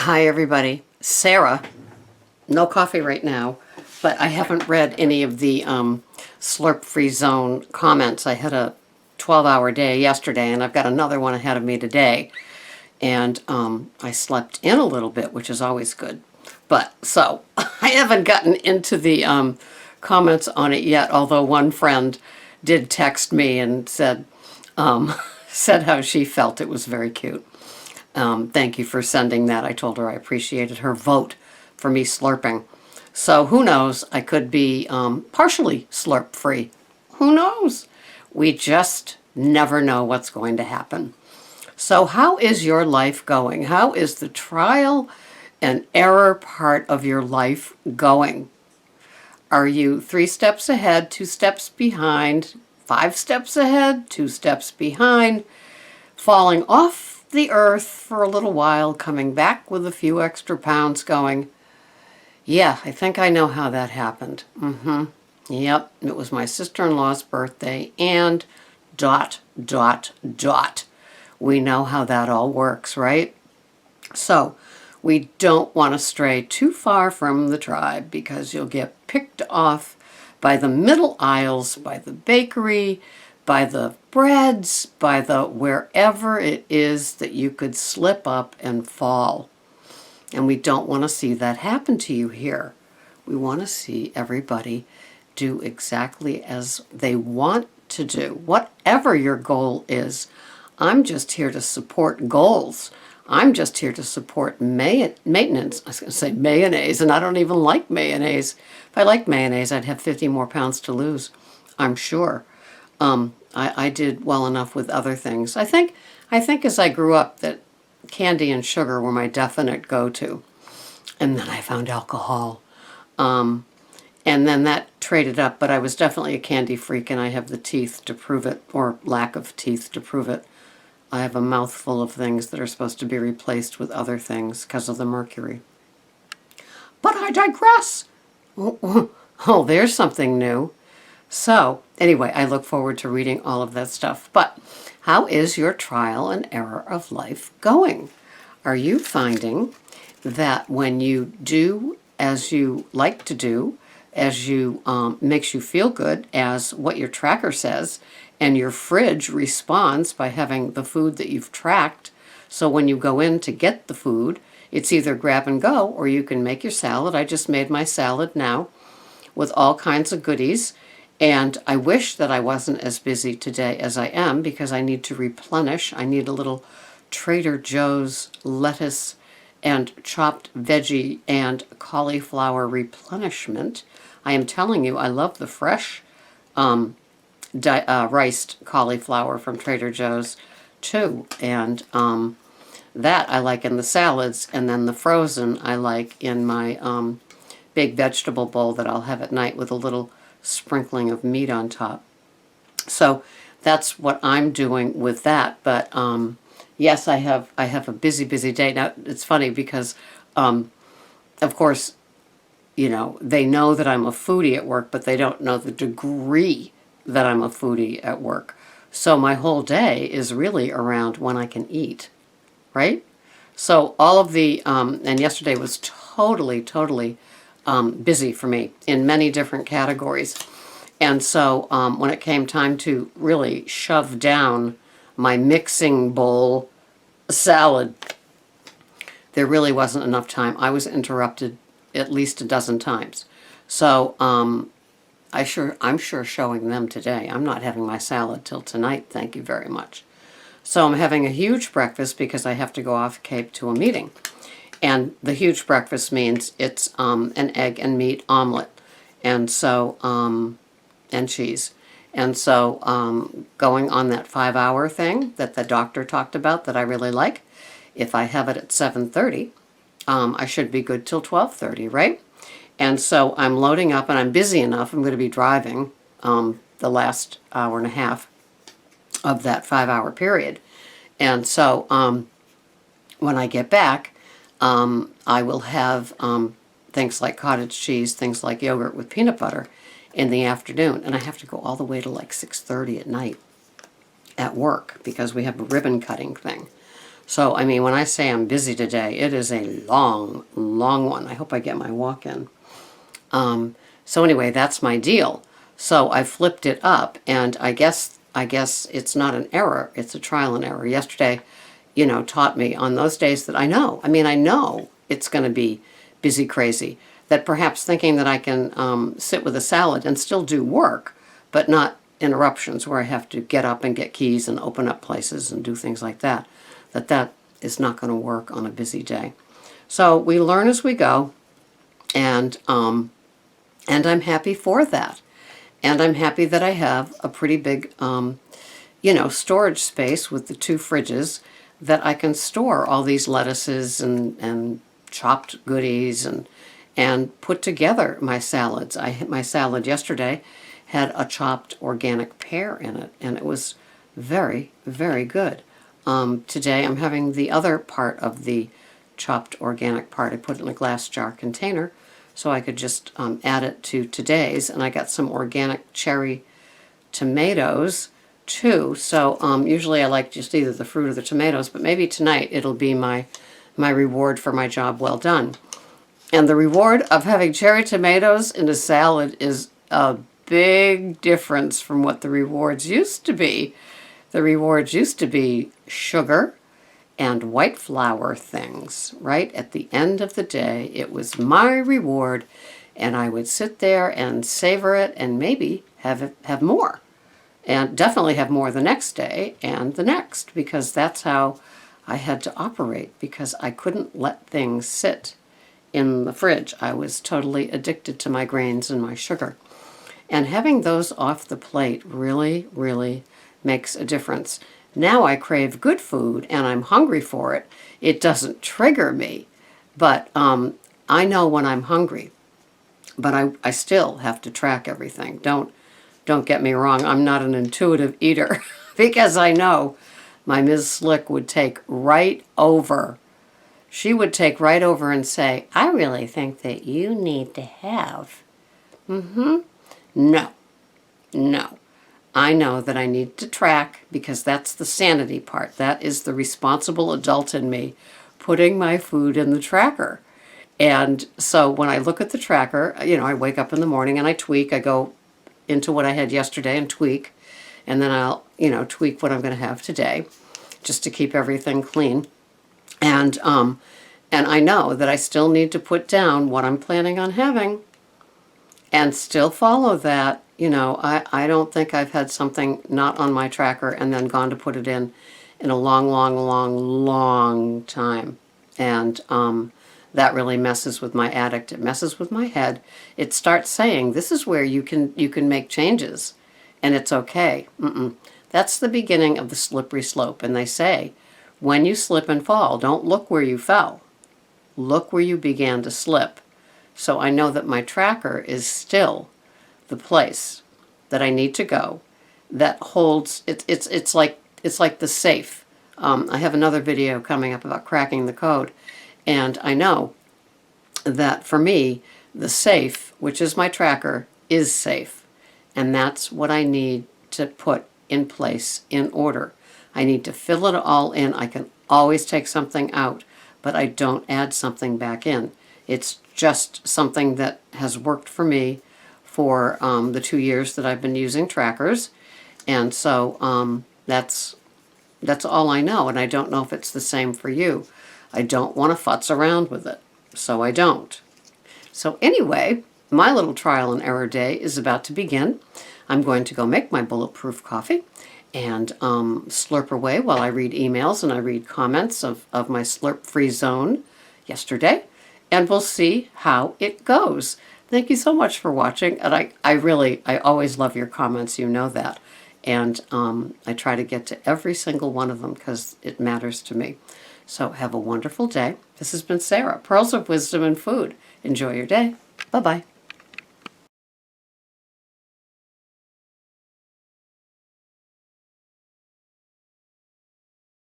Hi everybody. Sarah. No coffee right now, but I haven't read any of the Slurp Free Zone comments. I had a 12-hour day yesterday, and I've got another one ahead of me today. And I slept in a little bit, which is always good. But, so, I haven't gotten into the comments on it yet, although one friend did text me and said, said how she felt it was very cute. Thank you for sending that. I told her I appreciated her vote for me slurping. So who knows? I could be partially slurp free. Who knows? We just never know what's going to happen. So how is your life going? How is the trial and error part of your life going? Are you 3 steps ahead, 2 steps behind, 5 steps ahead, 2 steps behind, falling off the earth for a little while, coming back with a few extra pounds going, yeah, I think I know how that happened. Yep, it was my sister-in-law's birthday and ... We know how that all works, right? So we don't want to stray too far from the tribe because you'll get picked off by the middle aisles, by the bakery, by the breads, by the wherever it is that you could slip up and fall. And we don't want to see that happen to you here. We want to see everybody do exactly as they want to do, whatever your goal is. I'm just here to support goals. I'm just here to support maintenance. I was going to say mayonnaise, and I don't even like mayonnaise. If I liked mayonnaise, I'd have 50 more pounds to lose, I'm sure. I did well enough with other things. I think as I grew up that candy and sugar were my definite go-to. And then I found alcohol. And then that traded up, but I was definitely a candy freak, and I have the teeth to prove it, or lack of teeth to prove it. I have a mouthful of things that are supposed to be replaced with other things because of the mercury. But I digress. Oh, there's something new. So, anyway, I look forward to reading all of that stuff. But how is your trial and error of life going? Are you finding that when you do as you like to do, as you makes you feel good, as what your tracker says, and your fridge responds by having the food that you've tracked, so when you go in to get the food, it's either grab and go, or you can make your salad. I just made my salad now with all kinds of goodies. And I wish that I wasn't as busy today as I am because I need to replenish. I need a little Trader Joe's lettuce and chopped veggie and cauliflower replenishment. I am telling you, I love the fresh riced cauliflower from Trader Joe's too. And that I like in the salads, and then the frozen I like in my big vegetable bowl that I'll have at night with a little sprinkling of meat on top. So that's what I'm doing with that. But yes, I have a busy day. Now it's funny because of course, you know, they know that I'm a foodie at work, but they don't know the degree that I'm a foodie at work. So my whole day is really around when I can eat, right? So all of the and yesterday was totally busy for me in many different categories. And so when it came time to really shove down my mixing bowl salad, there really wasn't enough time. I was interrupted at least a dozen times. So I'm sure showing them today. I'm not having my salad till tonight, thank you very much. So I'm having a huge breakfast because I have to go off Cape to a meeting. And the huge breakfast means it's an egg and meat omelet, and so and cheese. And so going on that 5-hour thing that the doctor talked about that I really like, if I have it at 7:30, I should be good till 12:30, right? And so I'm loading up, and I'm busy enough. I'm going to be driving the last hour and a half of that 5-hour period. And so when I get back, I will have things like cottage cheese, things like yogurt with peanut butter in the afternoon. And I have to go all the way to like 6:30 at night at work because we have a ribbon cutting thing. So, I mean, when I say I'm busy today, it is a long, long one. I hope I get my walk in. So anyway, that's my deal. So I flipped it up, and I guess it's not an error, it's a trial and error. Yesterday, taught me on those days that I know it's going to be busy crazy, that perhaps thinking that I can sit with a salad and still do work, but not interruptions where I have to get up and get keys and open up places and do things like that, that is not going to work on a busy day. So we learn as we go, and I'm happy for that. And I'm happy that I have a pretty big, storage space with the 2 fridges that I can store all these lettuces and chopped goodies and put together my salads. My salad yesterday had a chopped organic pear in it, and it was very, very good. Today I'm having the other part of the chopped organic part. I put it in a glass jar container so I could just add it to today's, and I got some organic cherry tomatoes too. So usually I like just either the fruit or the tomatoes, but maybe tonight it'll be my reward for my job well done. And the reward of having cherry tomatoes in a salad is a big difference from what the rewards used to be. The rewards used to be sugar and white flour things, right? At the end of the day, it was my reward, and I would sit there and savor it and maybe have more. And definitely have more the next day and the next, because that's how I had to operate, because I couldn't let things sit in the fridge. I was totally addicted to my grains and my sugar. And having those off the plate really, really makes a difference. Now I crave good food and I'm hungry for it. It doesn't trigger me, but I know when I'm hungry. But I still have to track everything. Don't get me wrong, I'm not an intuitive eater because I know my Ms. Slick would take right over. She would take right over and say, I really think that you need to have. No. I know that I need to track, because that's the sanity part. That is the responsible adult in me putting my food in the tracker. And so when I look at the tracker, I wake up in the morning and I tweak. I go into what I had yesterday and tweak. And then I'll, tweak what I'm going to have today just to keep everything clean. And I know that I still need to put down what I'm planning on having and still follow that. I don't think I've had something not on my tracker and then gone to put it in a long, long, long, long time. And that really messes with my addict. It messes with my head. It starts saying, this is where you can make changes, and it's okay. That's the beginning of the slippery slope. And they say, when you slip and fall, don't look where you fell. Look where you began to slip. So I know that my tracker is still the place that I need to go, that holds it's like the safe. I have another video coming up about cracking the code, and I know that for me the safe, which is my tracker, is safe, and that's what I need to put in place in order. I need to fill it all in. I can always take something out, but I don't add something back in. It's just something that has worked for me for the 2 years that I've been using trackers. And so that's all I know, and I don't know if it's the same for you. I don't want to futz around with it, so I don't. So anyway, my little trial and error day is about to begin. I'm going to go make my bulletproof coffee and slurp away while I read emails and I read comments of my slurp-free zone yesterday, and we'll see how it goes. Thank you so much for watching, and I always love your comments, you know that. And I try to get to every single one of them because it matters to me. So have a wonderful day. This has been Sarah, Pearls of Wisdom and Food. Enjoy your day. Bye-bye.